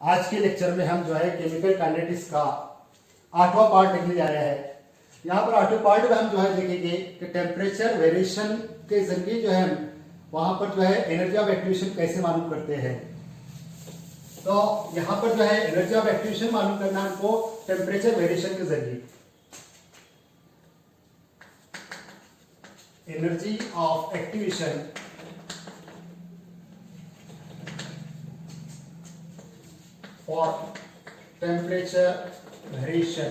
आज के लेक्चर में हम जो है केमिकल काइनेटिक्स का 8वां पार्ट देखने जा रहे हैं। यहाँ पर 8वें पार्ट में हम जो है देखेंगे कि टेम्परेचर वेरिएशन के जरिए जो है वहां पर जो है एनर्जी ऑफ एक्टिवेशन कैसे मालूम करते हैं। तो यहाँ पर जो है एनर्जी ऑफ एक्टिवेशन मालूम करना हमको टेम्परेचर वेरिएशन के जरिए। Energy of activation for temperature variation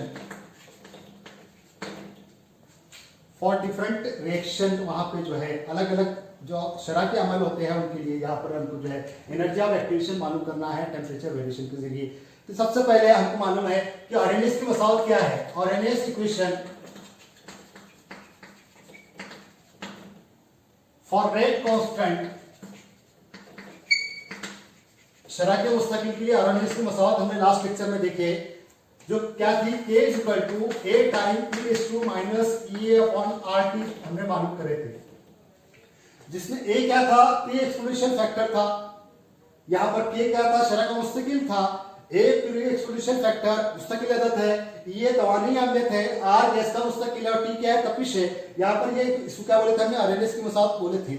for different reaction, वहां पे जो है अलग अलग जो शरह के अमल होते हैं उनके लिए यहाँ पर हमको जो है एनर्जी ऑफ एक्टिवेशन मालूम करना है टेम्परेचर वेरिएशन के जरिए। तो सबसे पहले हमको मालूम है कि आरएनएस की मसाल क्या है। Arrhenius equation for rate constant शरह के मुस्तकिल के लिए आरएनएस की मसावत हमने लास्ट लेक्चर में देखे जो क्या थी, K equal to A time E minus EA upon RT हमने मालूम करे थे, जिसमें A क्या था, P एक्सपोनेंशियल फैक्टर था। यहां पर K क्या था, शरह का मुस्तकिल था। A प्री एक्सपोनेंशियल फैक्टर मुस्तकिल अदद है, E तवानी अम्लत है, R गैस का मुस्तकिल है और T क्या है, तपिश है। यहाँ पर ये इसको क्या बोले थे हमने, आरएनएस की मसावत बोले थे।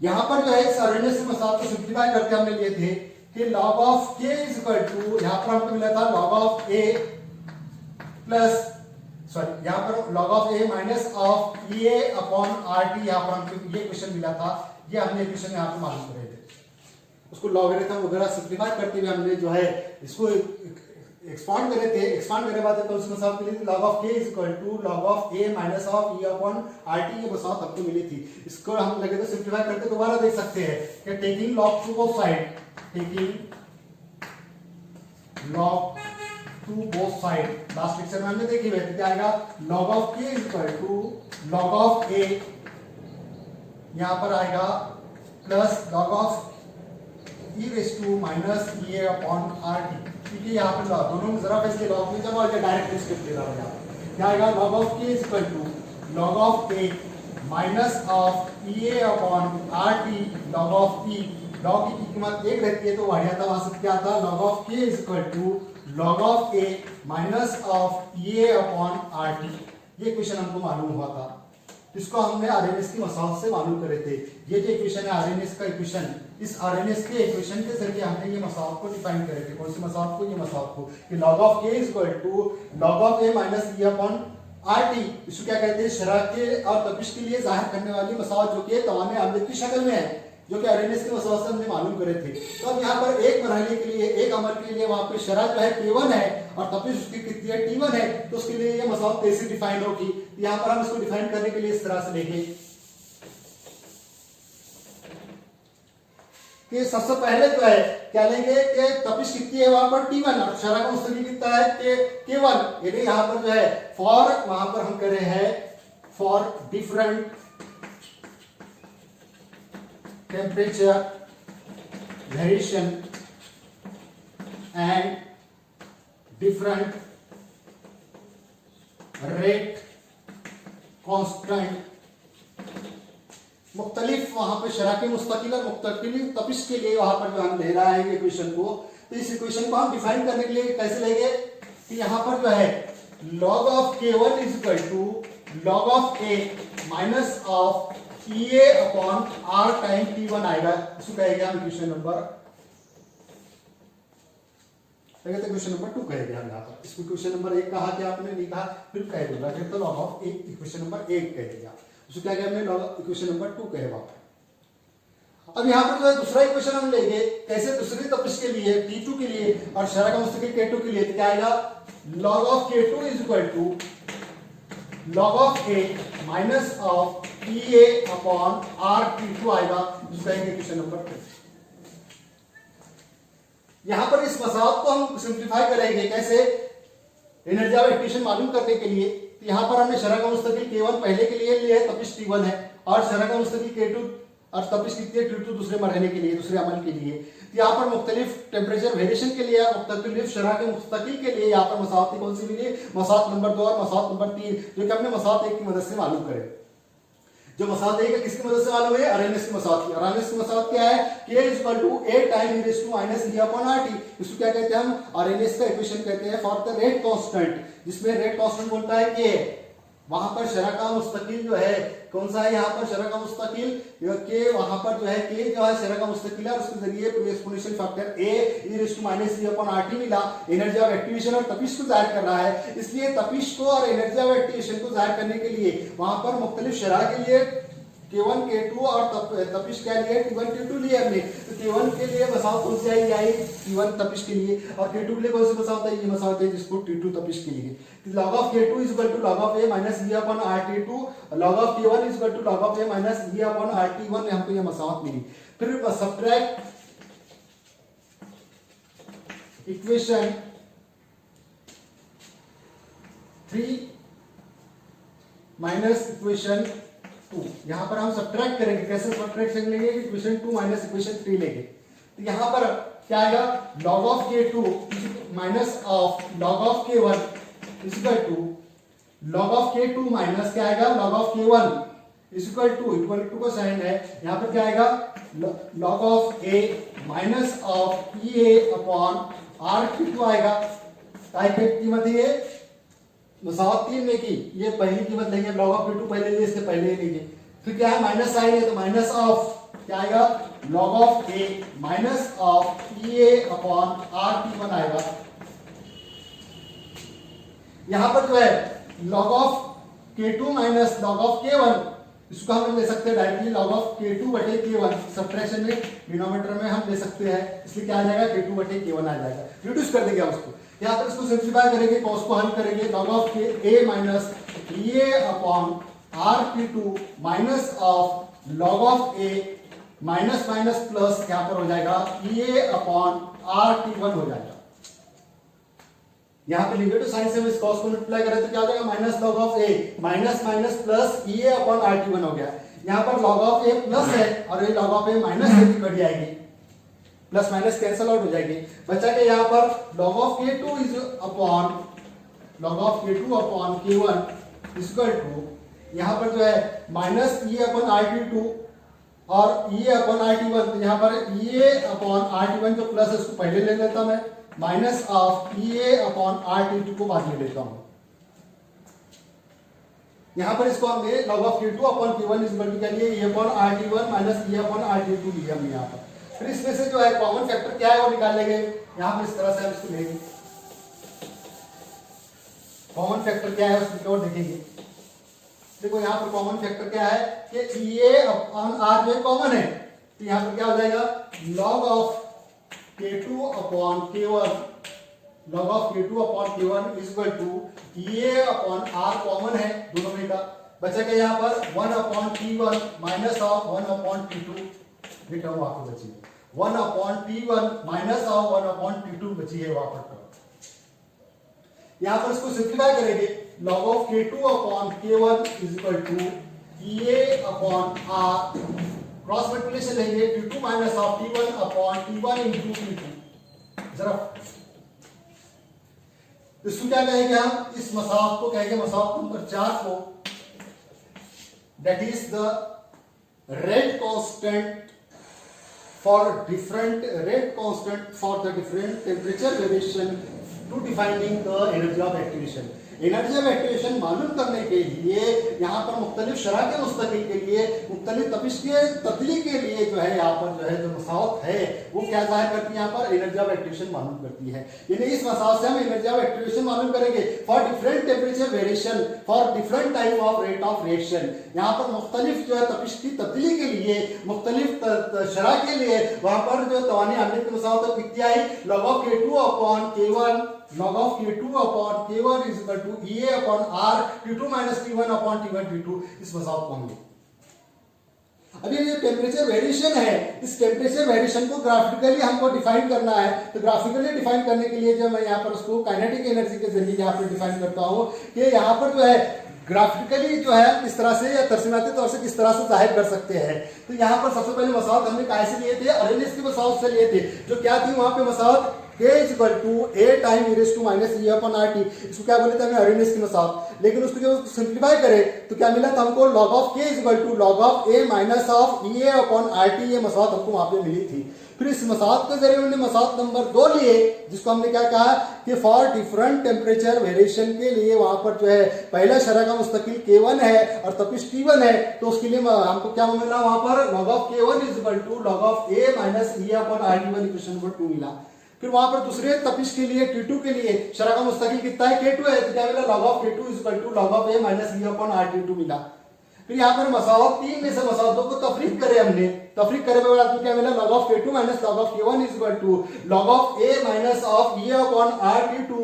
यहाँ पर जो है इस आरएनएस की मसावत को सिंप्लीफाई करके हमने लिए थे कि log of K is equal to, यहाँ पर हमको मिला था log of A plus sorry यहाँ पर log of A minus of EA upon RT। यहाँ पर हमको ये क्वेश्चन मिला था, ये हमने क्वेश्चन यहाँ पर मालूम करे थे। उसको लॉगरिथम वगैरह सिंप्लीफाई करते हुए हमने जो है इसको एक्सपांड करे थे। एक्सपांड करे बाद तो उसमें सब मिली थी log of K is equal to log of A minus of E upon RT। ये मसावत हमको मिली थी। इसको हम लगे तो सिंप्लीफाई करके दोबारा देख सकते हैं कि taking log to both side, taking log to both side, last lecture में हमने देखी वैसे क्या आएगा, log of K is equal to log of A, यहां पर आएगा plus log of E raised to minus EA upon RT। ठीक है, यहाँ पर दोनों जरा इसके log में जब और डायरेक्ट स्क्रिप्ट ले रहा हूं, क्या आएगा log of K is equal to log of A minus of EA upon RT log of E। log की कीमत 1 रहती है तो बढ़िया था, वहां से क्या था, log of K is equal to log of A minus of EA upon RT। ये इक्वेशन हमको मालूम हुआ था, इसको हमने आरएनएस की मसावत से मालूम करे थे। ये जो इक्वेशन है आरएनएस का इक्वेशन, इस आरएनएस के इक्वेशन के जरिए हमने ये मसावत को डिफाइन करे थे। कौन सी मसावत को, ये मसावत को कि log of K is equal to log of A minus E upon RT। इसको क्या कहते हैं, शरह के और तपिश के लिए जाहिर करने वाली मसावत जो कि तवाने अम्लत की शक्ल में है, जो कि आरएनएस के मसावत से हमने मालूम करे थे। तो अब यहाँ पर एक मरहले के लिए, एक अमल के लिए वहां पे शरह जो है K1 है और तपिश उसकी कितनी है, T1 है, तो उसके लिए ये मसावत कैसे डिफाइन होगी। यहाँ पर हम इसको डिफाइन करने के लिए इस तरह से लेंगे कि सबसे पहले जो है क्या लेंगे कि तपिश कितनी है वहां पर T1 और शरह का मुस्तकिल कितना है K1। यानी यहाँ पर जो है फॉर, वहां पर हम करे हैं for different temperature variation and different rate constant। मुख्तलिफ वहां पर शरह के मुस्तकिल और मुख्तलिफ तपिश के लिए वहां पर जो हम ले रहा है ये इक्वेशन को, तो इस इक्वेशन को हम डिफाइन करने के लिए कैसे लेंगे कि यहां पर जो है log of K1 is equal to log of A minus of EA upon R time T1 आएगा। इसको कहेंगे हम इक्वेशन नंबर, क्वेश्चन नंबर 2 कहेंगे हम यहाँ पर। इसको क्वेश्चन नंबर 1 कहा कि आपने नहीं कहा, फिर कह दूंगा फिर तो log ऑफ इक्वेशन नंबर 1 कह दिया। उसको क्या कहते हैं, log इक्वेशन नंबर 2 कहेगा। अब यहाँ पर जो है दूसरा इक्वेशन हम लेंगे कैसे, दूसरी तपिश के लिए T2 के लिए और शरह का मुस्तकिल K2 के लिए, तो क्या आएगा log of K2 is equal to log of A minus of EA upon RT2 आएगा। इसको कहेंगे क्वेश्चन नंबर 2। यहां पर इस मसावत को हम सिंप्लीफाई करेंगे कैसे, एनर्जी ऑफ एक्टिवेशन मालूम करने के लिए। तो यहां पर हमने शरह का मुस्तकिल K1 पहले के लिए लिया है, तपिश T1 है, और शरह का मुस्तकिल K2 और तपिश कितनी है, T2 दूसरे मरहले के लिए, दूसरे अमल के लिए। तो यहाँ पर मुख्तलिफ टेम्परेचर वेरिएशन के लिए, मुख्तलिफ शरह के मुस्तकिल के लिए यहाँ पर मसावत कौन सी मिली, मसावत नंबर 2 और मसावत नंबर 3, जो कि हमने मसावत 1 की मदद से मालूम करे। जो मसावत है किसकी मदद से मालूम है, आरएनएस की मसावत की। आरएनएस की मसावत क्या है, k equal to a time e raise to minus e upon RT। इसको क्या कहते हैं हम, आरएनएस का इक्वेशन कहते हैं फॉर द रेट कांस्टेंट, जिसमें रेट कांस्टेंट बोलता है k। वहां पर शरह का मुस्तकिल जो है कौन सा है, यहाँ पर शरह का मुस्तकिल के, वहां पर जो है के जो है शरह का मुस्तकिल है और उसके जरिए exponential factor a e raise to minus e upon RT मिला। एनर्जी ऑफ एक्टिवेशन और तपिश को जाहिर कर रहा है, इसलिए तपिश को और एनर्जी ऑफ एक्टिवेशन को जाहिर करने के लिए वहां पर मुख्तलिफ शरह के लिए K1 K2 और तपिश क्या लिए, T1 T2 लिए हमने। तो K1 के लिए मसावत कौन सी आई, T1 तपिश के लिए, और K2 के लिए कौन सी मसावत है, ये मसावत है जिसको T2 तपिश के लिए। log of K2 is equal to log of A minus E upon RT2, log of K1 is equal to log of A minus E upon RT1, हमको ये मसावत मिली। फिर सब्ट्रैक्ट इक्वेशन 3 माइनस इक्वेशन 2, यहां पर हम subtract करेंगे। कैसे subtract लेंगे, equation 2 minus equation 3 लेंगे। तो यहां पर क्या आएगा, log of K2 minus of log of K1 is equal to log of K2 minus क्या आएगा, log of K1 is equal to का साइन है, यहां पर क्या आएगा, log of A minus of EA upon RT2 आएगा। टाइप कीमत है ये मसावत 3 में की, ये पहली कीमत लेंगे, log of K2 पहले लिए, इससे पहले ही लेंगे। फिर क्या है, माइनस साइन है तो माइनस ऑफ क्या आएगा, log of A minus of EA upon RT1 आएगा। यहां पर जो है log of K2 minus log of K1, इसको हम ले सकते हैं डायरेक्टली log of K2 बटे K1, सब्ट्रैक्शन में डिनोमिनेटर में हम ले सकते हैं, इसलिए क्या आ जाएगा, K2 बटे K1 आ जाएगा। रिड्यूस कर देंगे उसको, यहाँ पर इसको सिंप्लीफाई करेंगे, cos को हल करेंगे, log of A minus EA upon RT2 minus of log of A minus minus plus यहाँ पर हो जाएगा EA अपॉन RT1 हो जाएगा। यहाँ पे नेगेटिव साइन से हम इस cos को मल्टीप्लाई करें तो क्या हो जाएगा, minus log of A minus minus plus EA upon RT1 हो गया। यहाँ पर log of A प्लस है और ये log of A माइनस है, कट जाएगी, प्लस माइनस कैंसल आउट हो जाएगी। बचा के यहाँ पर log of K2 is upon log of K2 upon K1 is equal to, यहाँ पर जो है माइनस EA अपॉन RT2 और EA अपॉन RT1, तो यहाँ पर EA अपॉन RT1 जो प्लस है उसको पहले ले लेता मैं, minus of EA upon RT2 को बाद में लेता हूं। यहां पर इसको हमने log of K2 upon K1 is equal to क्या लिए, E upon RT1 minus E upon RT2 लिया हमने यहां पर। फिर इसमें से जो है कॉमन फैक्टर क्या है वो निकाल लेंगे, यहां पर इस तरह से हम इसको लेंगे, कॉमन फैक्टर क्या है उसको देखेंगे। देखो यहाँ पर कॉमन फैक्टर क्या है कि EA अपॉन R जो कॉमन है, तो यहाँ पर क्या हो जाएगा, log of K2 upon K1, log of K2 upon K1 is equal to EA upon R common है दोनों में का, बचा के यहाँ पर 1 upon T1 minus of 1 upon T2, लिखा हुआ आपको बची है 1 upon T1 minus of 1 upon T2 बची है वहां पर। यहाँ पर इसको सिंप्लीफाई करेंगे, log of K2 upon K1 is equal to EA upon R, cross multiplication लेंगे, T2 minus of T1 upon T1 into T2। जरा इसको क्या कहेंगे हम, इस मसावत को कहेंगे मसावत नंबर 4 को, that is the rate constant for different temperature variation to defining the energy of activation. Energy of activation मालूम करने के लिए यहाँ पर मुख्तलिफ शरह के मुस्तकिल के लिए, मुख्तलिफ तपिश के तब्दीली के लिए जो है यहाँ पर जो है जो मसावत है वो क्या जाहिर करती है, यहाँ पर एनर्जी ऑफ एक्टिवेशन मालूम करती है। यानी इस मसावत से हम एनर्जी ऑफ एक्टिवेशन मालूम करेंगे for different temperature variation for different type of rate of reaction. यहाँ पर मुख्तलिफ जो है तपिश की तब्दीली के लिए, मुख्तलिफ शरह के लिए वहां पर जो तवानी आमने की मसावत कितनी आई, log of K2 upon K1, log of K2 upon K1 is equal to EA upon R, T2 minus T1 upon T1 T2, इस मसावत को हमने। अभी ये टेम्परेचर वेरिएशन है, इस टेम्परेचर वेरिएशन को ग्राफिकली हमको डिफाइन करना है। तो ग्राफिकली डिफाइन करने के लिए जब मैं यहाँ पर उसको काइनेटिक एनर्जी के जरिए यहाँ पर डिफाइन करता हूँ कि यहाँ पर जो है ग्राफिकली जो है किस तरह से या तर्जमाती तौर से किस तरह से जाहिर कर सकते हैं। तो यहाँ पर सबसे पहले मसावत हमने कहाँ से लिए थे, अरेनियस की मसावत से लिए थे, जो क्या थी वहां पे मसावत k equal to a time e raise to minus e upon R T. इसको क्या बोले थे हमने, अरेनियस की मसावत। लेकिन उसको जब सिंप्लीफाई करें तो क्या मिला था हमको, log of k equal to log of a minus of e upon R T. ये मसावत हमको वहां पे मिली थी। फिर इस मसावत के जरिए हमने मसावत नंबर 2 लिए, जिसको हमने क्या कहा कि फॉर डिफरेंट टेम्परेचर वेरिएशन के लिए वहां पर जो है पहला शरह का मुस्तकिल K1 है और तपिश T1 है, तो उसके लिए हमको क्या मिला वहां पर, log of K1 is equal to log of a minus e upon R T. Equation number 2 मिला। फिर वहां पर दूसरे तपिश के लिए T2 के लिए शरह का मुस्तकिल कितना है, K2 है, तो क्या मिला, log of K2 is equal to log of a minus e upon R T मिला। फिर यहाँ पर मसावत 3 में से मसावतों को तफरीक करे हमने, तफरीक करे के बाद क्या मिला, log of K2 minus log of K1 is equal to log of a minus of e upon R T two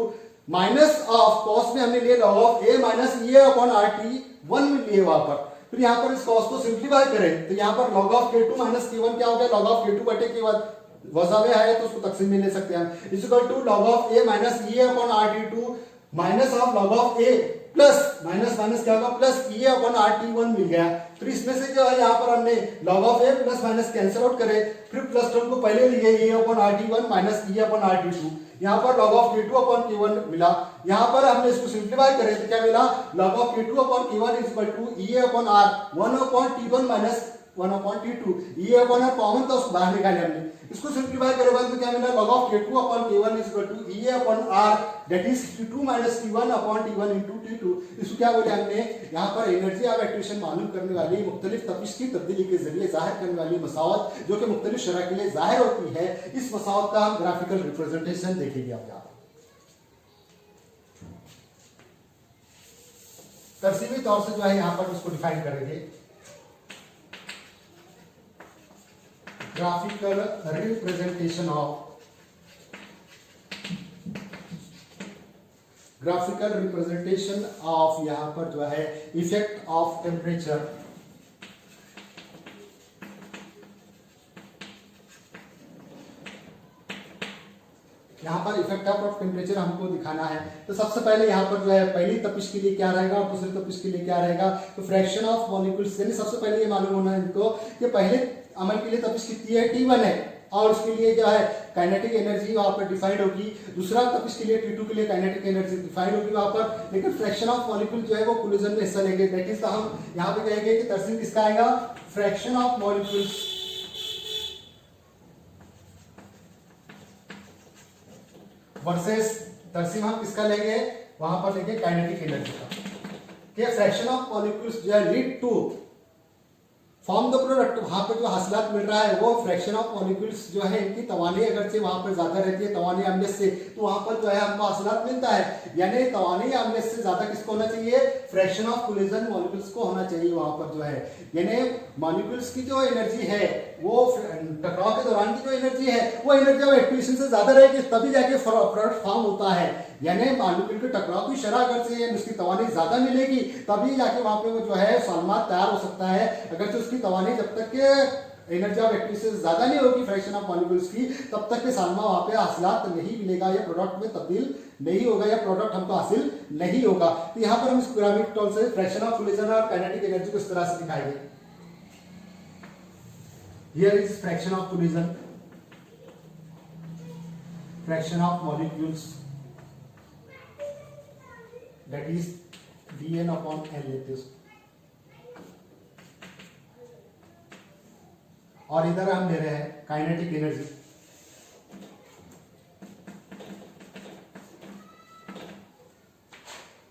minus of कॉस में हमने लिए log of a minus e upon R T 1 में लिए वहां पर। फिर यहाँ पर इस कॉस को सिंप्लीफाई करें तो यहाँ पर log of K2 minus K1 क्या हो गया, log ऑफ K2 बटे K1 वज़ा में है तो उसको तकसीम में ले सकते हैं हम, is equal to log of a minus e upon R T two minus of log of a plus minus minus क्या होगा plus e upon R T 1 मिल गया। फिर इसमें से जो है यहाँ पर हमने log of a plus minus cancel out करे, फिर प्लस टर्म को पहले लिए e upon R T 1 minus e upon R T 2, यहाँ पर log of K2 upon K1 मिला। यहाँ पर हमने इसको सिंप्लीफाई करें तो क्या मिला, log of K2 upon K1 is equal to e upon r 1 upon T1 minus 1 upon T2, e upon r common था उसको बाहर निकाले हमने, इसको सिंप्लीफाई करे बाद में क्या मिला, log of K2 upon K1 is equal to e upon r that is T2 minus T1 upon T1 into T2। इसको क्या बोले हमने, यहाँ पर एनर्जी ऑफ एक्टिवेशन मालूम करने वाली मुख्तलिफ तपिश की तब्दीली के जरिए जाहिर करने वाली मसावत जो कि मुख्तलिफ शरह के लिए जाहिर होती है, इस मसावत का हम ग्राफिकल रिप्रेजेंटेशन देखेंगे। आप यहाँ तरसीमी तौर से जो है यहाँ पर उसको डिफाइन करेंगे, ग्राफिकल रिप्रेजेंटेशन ऑफ यहाँ पर जो है इफेक्ट ऑफ टेम्परेचर यहाँ पर इफेक्ट ऑफ टेम्परेचर हमको दिखाना है। तो सबसे पहले यहाँ पर जो है पहली तपिश के लिए क्या रहेगा और दूसरी तपिश के लिए क्या रहेगा, तो फ्रैक्शन ऑफ मॉलिक्यूल्स, यानी सबसे पहले ये मालूम होना है इनको कि पहले अमल के लिए तपिश कितनी है, T1 है, और उसके लिए जो है काइनेटिक एनर्जी वहां पर डिफाइंड होगी। दूसरा तपिश के लिए T2 के लिए काइनेटिक एनर्जी डिफाइंड होगी वहां पर, लेकिन फ्रैक्शन ऑफ मॉलिक्यूल जो है वो कोलिजन में हिस्सा लेंगे। दैट इज हम यहाँ पे कहेंगे कि तरसीम किसका आएगा, fraction of molecules versus Tarsem हम किसका लेंगे, वहां पर लेंगे काइनेटिक एनर्जी का, कि फ्रैक्शन ऑफ मॉलिक्यूल्स जो है lead to form the product, वहां पर जो हासिलात मिल रहा है वो फ्रैक्शन ऑफ मॉलिक्यूल्स जो है इनकी तवानी अगर से वहां पर ज्यादा रहती है तवानी अम्लियत से, तो वहां पर जो है हमको हासिलात मिलता है। यानी तवानी अम्लियत से ज्यादा किसको होना चाहिए, फ्रैक्शन ऑफ कोलिजन मॉलिक्यूल्स को होना चाहिए वहां पर जो है। यानी मॉलिक्यूल्स की जो एनर्जी है वो टकराव के दौरान की जो एनर्जी है वो एनर्जी ऑफ एक्टिवेशन से ज्यादा रहेगी, तभी जाके प्रोडक्ट फॉर्म होता है। यानी मॉलिक्यूल के टकराव की शरह अगर से उसकी तवानी ज्यादा मिलेगी तभी जाके वहां पे वो जो है सालमात तैयार हो सकता है। अगर से उसकी तवानी जब तक के एनर्जी ऑफ एक्टिवेशन से ज्यादा नहीं होगी फ्रैक्शन ऑफ मॉलिक्यूल्स की, तब तक के सालमा वहां पे हासिलात नहीं मिलेगा, या प्रोडक्ट में तब्दील नहीं होगा, या प्रोडक्ट हमको हासिल नहीं होगा। तो यहाँ पर हम इस ग्राफिक टॉल से फ्रैक्शन ऑफ कोलिजन और काइनेटिक एनर्जी को इस तरह से दिखाएंगे। Here is fraction of collision, fraction of molecules, that is dn upon L लेते हैं, और इधर हम ले रहे हैं काइनेटिक एनर्जी।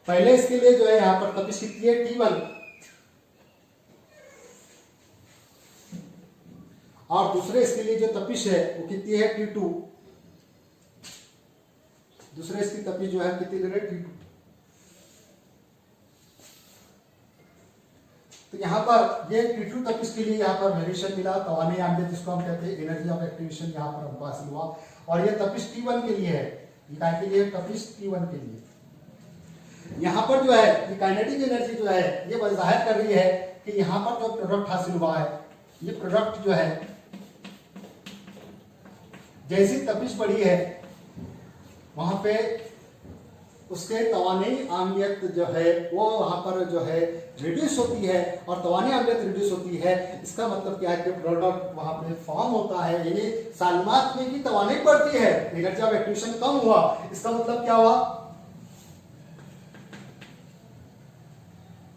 पहले इसके लिए जो है यहां पर तपिश कितनी है, T1, और दूसरे इसके लिए जो तपिश है वो कितनी है, T2। दूसरे इसकी तपिश जो है कितनी ले रहे हैं, T2। तो यहाँ पर ये T2 तपिश के लिए यहाँ पर वेरिएशन मिला, तवानी अम्लियत जिसको हम कहते हैं, एनर्जी ऑफ एक्टिवेशन यहाँ पर हमको हासिल हुआ। और ये तपिश T1 के लिए है, ये के लिए तपिश T1 के लिए। यहाँ पर जो है काइनेटिक एनर्जी जो है ये जाहिर कर रही है कि यहाँ पर जो प्रोडक्ट हासिल हुआ है, ये प्रोडक्ट जो है जैसी तपिश बढ़ी है वहां पे उसके तवानी अम्लीयत जो है वो वहां पर जो है रिड्यूस होती है, और तवानी अम्लीयत रिड्यूस होती है, इसका मतलब क्या है कि प्रोडक्ट वहां पे फॉर्म होता है, यानी साल्मात में की तवानी बढ़ती है, एनर्जी ऑफ एक्टिवेशन कम हुआ, इसका मतलब क्या हुआ,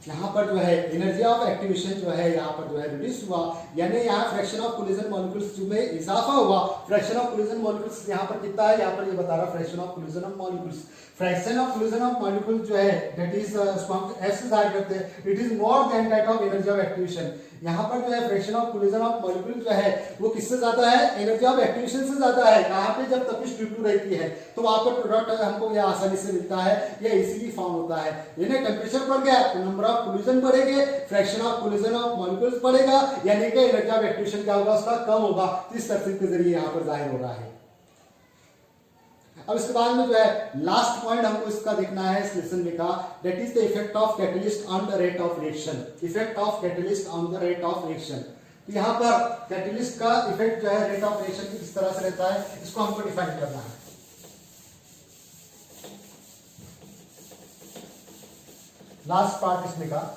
यहाँ पर जो है एनर्जी ऑफ एक्टिवेशन जो है यहाँ पर जो है रिड्यूस हुआ, यानी यहाँ फ्रैक्शन ऑफ कोलिजन मॉलिक्यूल्स में इजाफा हुआ। फ्रैक्शन ऑफ कोलिजन मॉलिक्यूल्स यहाँ पर कितना है, यहाँ पर ये बता रहा fraction of collision of molecules, fraction of collision of molecule जो है दैट इज उसको हम एफ से जाहिर करते हैं, it is more than that of energy of activation. यहाँ पर जो है fraction of collision of molecule जो है वो किससे ज्यादा है, एनर्जी ऑफ एक्टिवेशन से ज्यादा है। यहाँ पे जब तपिश T2 रहती है तो वहां पर प्रोडक्ट हमको ये आसानी से मिलता है, ये इजीली फॉर्म होता है। यानी टेम्परेचर बढ़ गया तो नंबर ऑफ कोलिजन बढ़ेंगे, fraction of collision of molecules बढ़ेगा, यानी कि एनर्जी ऑफ एक्टिवेशन क्या होगा, उसका कम होगा। इस तरकीब के जरिए यहाँ पर जाहिर हो रहा है। अब इसके बाद में जो है लास्ट पॉइंट हमको इसका देखना है इस लेसन में का, that is the effect of catalyst on the rate of reaction. Effect of catalyst on the rate of reaction, तो यहाँ पर कैटलिस्ट का इफेक्ट जो है रेट ऑफ रिएक्शन किस तरह से रहता है, इसको हमको डिफाइन करना है। लास्ट पार्ट इसमें का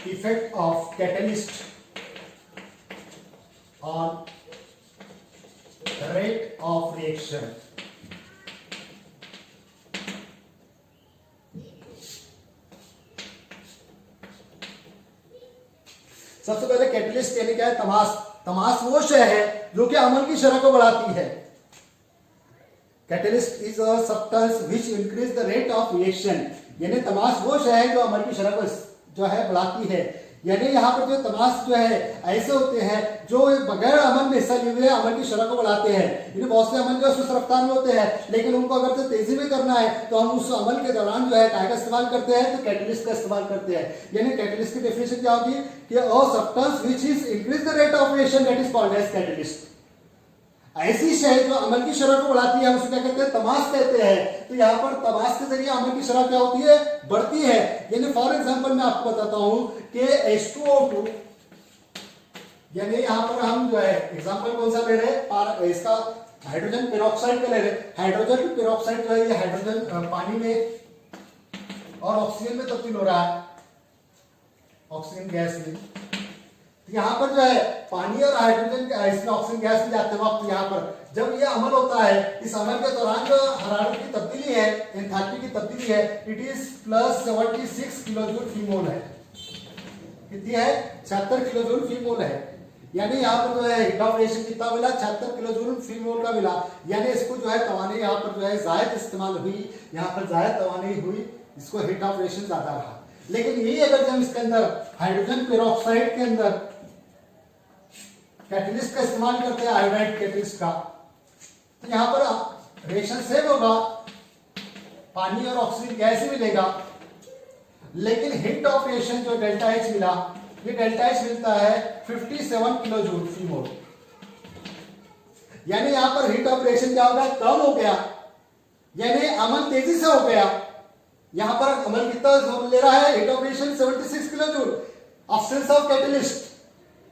effect of catalyst on rate of reaction। सबसे पहले कैटलिस्ट यानी क्या है, तमास। तमास वो शय है जो कि अमल की शरह को बढ़ाती है। Catalyst is a substance which increase the rate of reaction, यानी तमास वो शय है जो अमल की शरह को जो है बढ़ाती है। यानी यहाँ पर जो तमास जो है ऐसे होते हैं जो बगैर अमल में हिस्सा लिए हुए अमल की शरह को बढ़ाते हैं। यानी बहुत से अमल जो सुस्त रफ्तार में होते हैं, लेकिन उनको अगर तो तेजी में करना है तो हम उस अमल के दौरान जो है काय का इस्तेमाल करते हैं, तो कैटलिस्ट का इस्तेमाल करते हैं। यानी कैटलिस्ट की डेफिनेशन क्या होगी कि a substance which is increase the rate of reaction that is called as catalyst. ऐसी शय जो अमल की शरह को बढ़ाती है हम उसको क्या कहते हैं, तमास कहते हैं। तो यहाँ पर तमास के जरिए अमल की शरह क्या होती है, बढ़ती है। यानी फॉर एग्जांपल मैं आपको बताता हूं कि H2O2, यानी यहाँ पर हम जो है एग्जांपल कौन सा ले रहे हैं, इसका हाइड्रोजन पेरोक्साइड का ले रहे हैं। हाइड्रोजन पेरोक्साइड जो है ये हाइड्रोजन पानी में और ऑक्सीजन में तब्दील हो रहा है, ऑक्सीजन गैस में। यहाँ पर जो है पानी और हाइड्रोजन इसमें ऑक्सीजन गैस में जाते वक्त यहाँ पर जब ये अमल होता है, इस अमल के दौरान जो हरारत की तब्दीली है, एंथैल्पी की तब्दीली है, इट इज प्लस 76 किलोजूल फीमोल है। कितनी है, 76 किलोजूल फीमोल है। यानी यहाँ पर जो है हीट ऑफ रिएक्शन कितना मिला, 76 किलोजूल फीमोल का मिला। यानी इसको जो है तवानी यहाँ पर जो है जायद इस्तेमाल हुई, यहाँ पर जायद तवानी हुई, इसको हीट ऑफ रिएक्शन ज्यादा रहा। लेकिन यही अगर जब इसके अंदर हाइड्रोजन पेरोक्साइड के अंदर कैटलिस्ट का इस्तेमाल करते हैं, आयोडाइड कैटलिस्ट का, तो यहां पर रिएक्शन सेम होगा, पानी और ऑक्सीजन गैस ही मिलेगा, लेकिन हीट ऑफ रिएक्शन जो डेल्टा एच मिला, ये डेल्टा एच मिलता है 57 किलोजूल फीमोल। यानी यहां पर हीट ऑफ रिएक्शन क्या होगा, कम हो गया, यानी अमल तेजी से हो गया। यहां पर अमल कितना ले रहा है, heat of reaction 76 kilojoule. Absence of catalyst,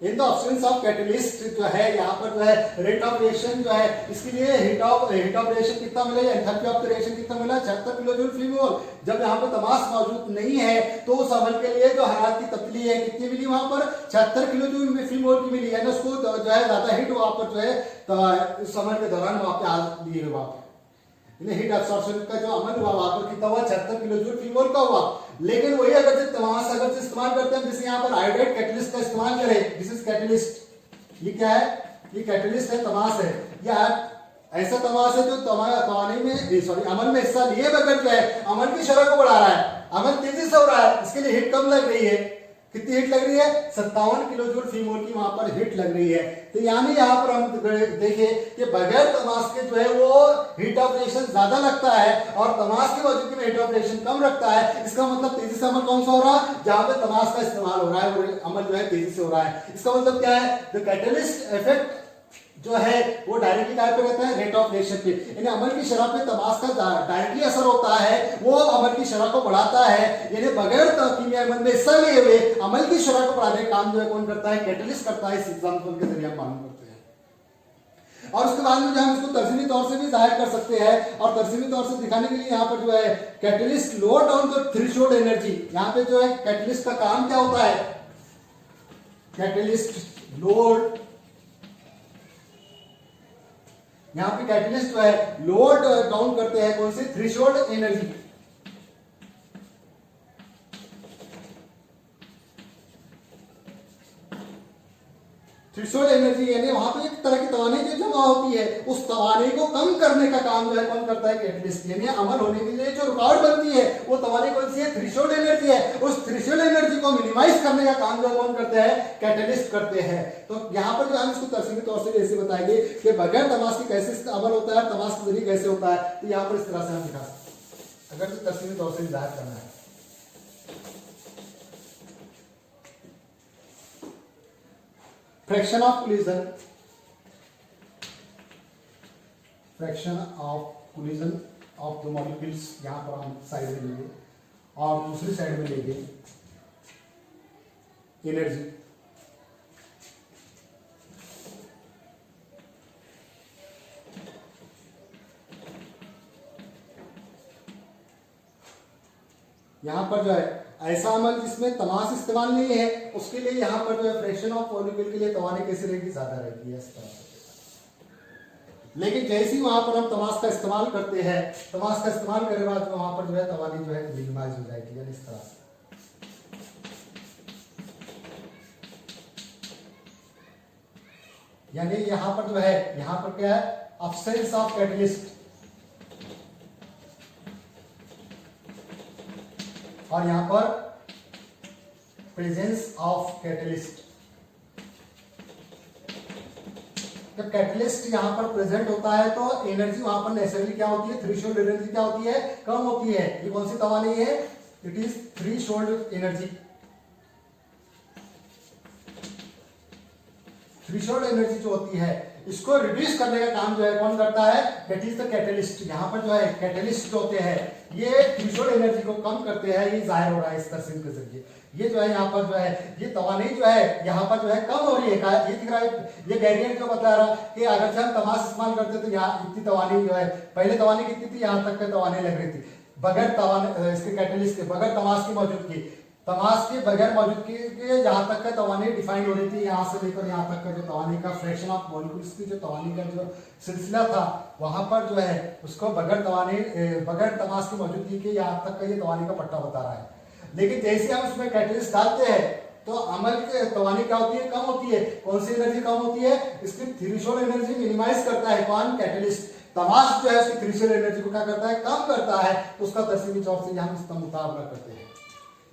in the absence of catalyst जो है यहाँ पर जो है रेट ऑफ रिएक्शन जो है, इसके लिए हीट ऑफ रिएक्शन कितना मिला, एंथैल्पी ऑफ द रिएक्शन कितना मिला, 76 किलोजूल फीमोल। जब यहाँ पर तमास मौजूद नहीं है तो उस अमल के लिए जो हरारत की तब्दीली है कितनी मिली, वहां पर 76 किलोजूल फीमोल की मिली। यानी उसको जो है ज्यादा हीट वहां पर जो है उस अमल के दौरान वहां पे आ दिए वहां पर हीट एब्सॉर्प्शन का जो अमल हुआ वहां पर कितना हुआ, 76 किलोजूल फीमोल का हुआ। लेकिन वही अगर तमास अगर से इस्तेमाल करते हैं, जैसे यहाँ पर आयोडाइड कैटलिस्ट का इस्तेमाल करें, दिस इज कैटलिस्ट, ये क्या है, ये कैटलिस्ट है, तमास है, या ऐसा तमास है जो तवानी में सॉरी अमल में हिस्सा लिए बगैर जो है अमल की शरह को बढ़ा रहा है, अमल तेजी से हो रहा है, इसके लिए हीट कम लग रही है। कितनी हीट लग रही है, 57 किलोजूल फीमोल की वहां पर हीट लग रही है। तो यानी यहाँ पर हम देखिए कि बगैर तमास के जो है वो हीट ऑफ रिएक्शन ज्यादा लगता है और तमास की मौजूदगी में हीट ऑफ रिएक्शन कम रखता है। इसका मतलब तेजी से अमल कौन सा हो रहा है, जहां पे तमास का इस्तेमाल हो रहा है वो अमल जो है तेजी से हो रहा है। इसका मतलब क्या है, द कैटलिस्ट इफेक्ट जो है वो डायरेक्टली काय पे रहता है, रेट ऑफ रिएक्शन पे, यानी अमल की शरह पे तमाश का डायरेक्टली असर होता है, वो अमल की शरह को बढ़ाता है, यानी बगैर कीमिया अमल में हिस्सा लिए हुए अमल की शरह को बढ़ाने का काम जो है कौन करता है, कैटलिस्ट करता है। इस एग्जांपल के जरिए हम मालूम करते हैं। और उसके बाद में जो हम इसको तर्जीमी तौर से भी जाहिर कर सकते हैं, और तर्जीमी तौर से दिखाने के लिए यहाँ पर जो है catalyst low down the threshold energy, यहाँ पे जो है कैटलिस्ट का काम क्या होता है, कैटलिस्ट लोड, यहां पे कैटलिस्ट जो है लोड डाउन करते हैं कौन से, थ्रेशोल्ड एनर्जी। थ्रेशोल्ड एनर्जी यानी वहां पे एक तरह की तवानी जो जमा होती है, उस तवानी को कम करने का काम जो है कौन करता है, कैटलिस्ट। यानी अमल होने के लिए जो रुकावट बनती है वो तवानी कौन सी है, थ्रेशोल्ड एनर्जी है। उस थ्रेशोल्ड एनर्जी को मिनिमाइज करने का काम जो है कौन करते हैं, कैटलिस्ट करते हैं। तो यहाँ पर जो हम इसको तफसीली तौर से कैसे बताएंगे कि बगैर तमाश के कैसे अमल होता है, तमाश के जरिए कैसे होता है, तो यहाँ पर इस तरह से हम दिखा सकते हैं, अगर तो तफसीली तौर से जाहिर करना है। Fraction of collision, fraction of collision of the molecules, यहां पर हम साइड में लेंगे और दूसरी साइड में लेंगे एनर्जी। यहां पर जो है ऐसा अमल जिसमें तमाश इस्तेमाल नहीं है, उसके लिए यहां पर जो है फ्रैक्शन ऑफ मॉलिक्यूल के लिए तवानी कैसे रहेगी, ज्यादा रहेगी इस तरह से। लेकिन जैसे ही वहां पर हम तमाश का इस्तेमाल करते हैं, तमाश का इस्तेमाल करने के बाद वहां पर जो है तवानी जो है मिनिमाइज हो जाएगी, यानी इस तरह से। यानी यहां पर जो है, यहां पर क्या है, अब्सेंस ऑफ कैटलिस्ट, और यहां पर प्रेजेंस ऑफ कैटलिस्ट। जब कैटलिस्ट यहां पर प्रेजेंट होता है तो एनर्जी वहां पर नेचुरली क्या होती है, थ्रेशोल्ड एनर्जी क्या होती है, कम होती है। ये कौन सी तवानी है, it is threshold energy. Threshold energy जो होती है इसको रिड्यूस करने का काम जो है कौन करता है, दैट इज द कैटलिस्ट। यहाँ पर जो है कैटलिस्ट जो होते हैं ये थ्रेशोल्ड एनर्जी को कम करते हैं, ये जाहिर हो रहा है इस तरह के जरिए। ये जो है यहाँ पर जो है ये तवानी जो है यहाँ पर जो है कम हो रही है, ये दिख रहा है, ये ग्रेडियंट जो बता रहा कि अगर से हम तमाश इस्तेमाल करते तो यहाँ इतनी तवानी जो है, पहले तवानी कितनी थी, यहाँ तक तवानी लग रही थी बगैर तवानी, इसके कैटलिस्ट के बगैर तमाश की मौजूदगी, तमाश के बगैर मौजूदगी के यहाँ तक का तवानी डिफाइन हो रही थी, यहाँ से लेकर यहाँ तक का जो तवानी का फ्रैक्शन ऑफ मॉलिक्यूल्स की जो तवानी का जो सिलसिला था, वहां पर जो है उसको बगैर तवानी, बगैर तमाश की मौजूदगी के यहाँ तक का ये तवानी का पट्टा बता रहा है। लेकिन जैसे हम उसमें कैटलिस्ट डालते हैं तो अमल के तवानी क्या होती है, कम होती है। कौन सी एनर्जी कम होती है, इसकी थ्रेशोल्ड एनर्जी मिनिमाइज करता है कौन, कैटलिस्ट। तमाश जो है उसकी थ्रेशोल्ड एनर्जी को क्या करता है, कम करता है। तो उसका तस्वीरी तौर से हम इसका मुकाबला करते हैं।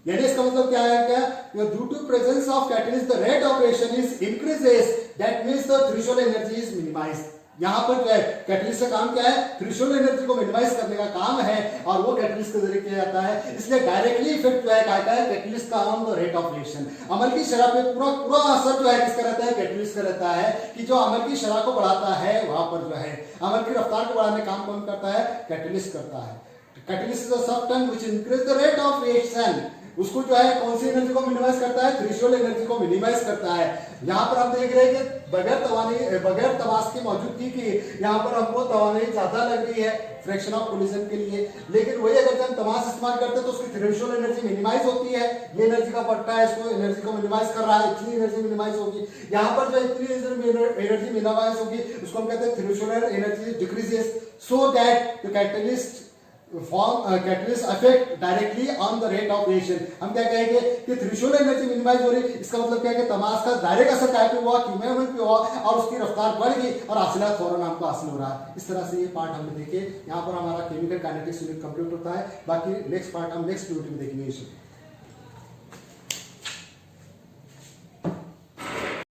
यानी इसका मतलब क्या है, क्या due to presence of catalyst the rate of reaction is increases, that means the threshold energy is minimised. यहाँ पर जो है कैटलिस्ट का काम क्या है, थ्रेशोल्ड एनर्जी को मिनिमाइज करने का काम है, और वो कैटलिस्ट के जरिए किया जाता है। इसलिए डायरेक्टली इफेक्ट जो है क्या है, कैटलिस्ट का on the rate of reaction. अमल की शरह पे पूरा असर जो है किसका रहता है, कैटलिस्ट का रहता है, कि जो अमल की शरह को बढ़ाता है वहां पर जो है अमल की रफ्तार को बढ़ाने का काम कौन करता है, कैटलिस्ट करता है। Catalyst is a substance which increase the rate of reaction. उसको जो है कौन सी एनर्जी को मिनिमाइज करता है, थ्रेशोल्ड एनर्जी को मिनिमाइज करता है। यहाँ पर हम देख रहे हैं कि बगैर तमाश की मौजूदगी की यहाँ पर हमको तवानी ज्यादा लग रही है फ्रैक्शन ऑफ कोलिजन के लिए। लेकिन वही अगर हम तमाश इस्तेमाल करते हैं तो उसकी थ्रेशोल्ड एनर्जी मिनिमाइज होती है। ये एनर्जी का पट्टा है, इसको एनर्जी को मिनिमाइज कर रहा है, इतनी एनर्जी मिनिमाइज होगी। यहाँ पर जो इतनी एनर्जी मिनिमाइज होगी उसको हम कहते हैं threshold energy decreases, so that the catalyst catalyst affect directly on the rate of reaction. हम क्या कहेंगे कि थ्रेशोल्ड एनर्जी मिनिमाइज हो रही, इसका मतलब क्या है कि तमाश का डायरेक्ट असर क्या पे हुआ, कीमिया अमल पे हुआ, और उसकी रफ्तार बढ़ गई और हासिलात फौरन हमको हासिल हो रहा है। इस तरह से ये पार्ट हमने देखे। यहाँ पर हमारा केमिकल काइनेटिक्स यूनिट कंप्लीट होता है। बाकी नेक्स्ट पार्ट हम नेक्स्ट यूनिट में देखेंगे।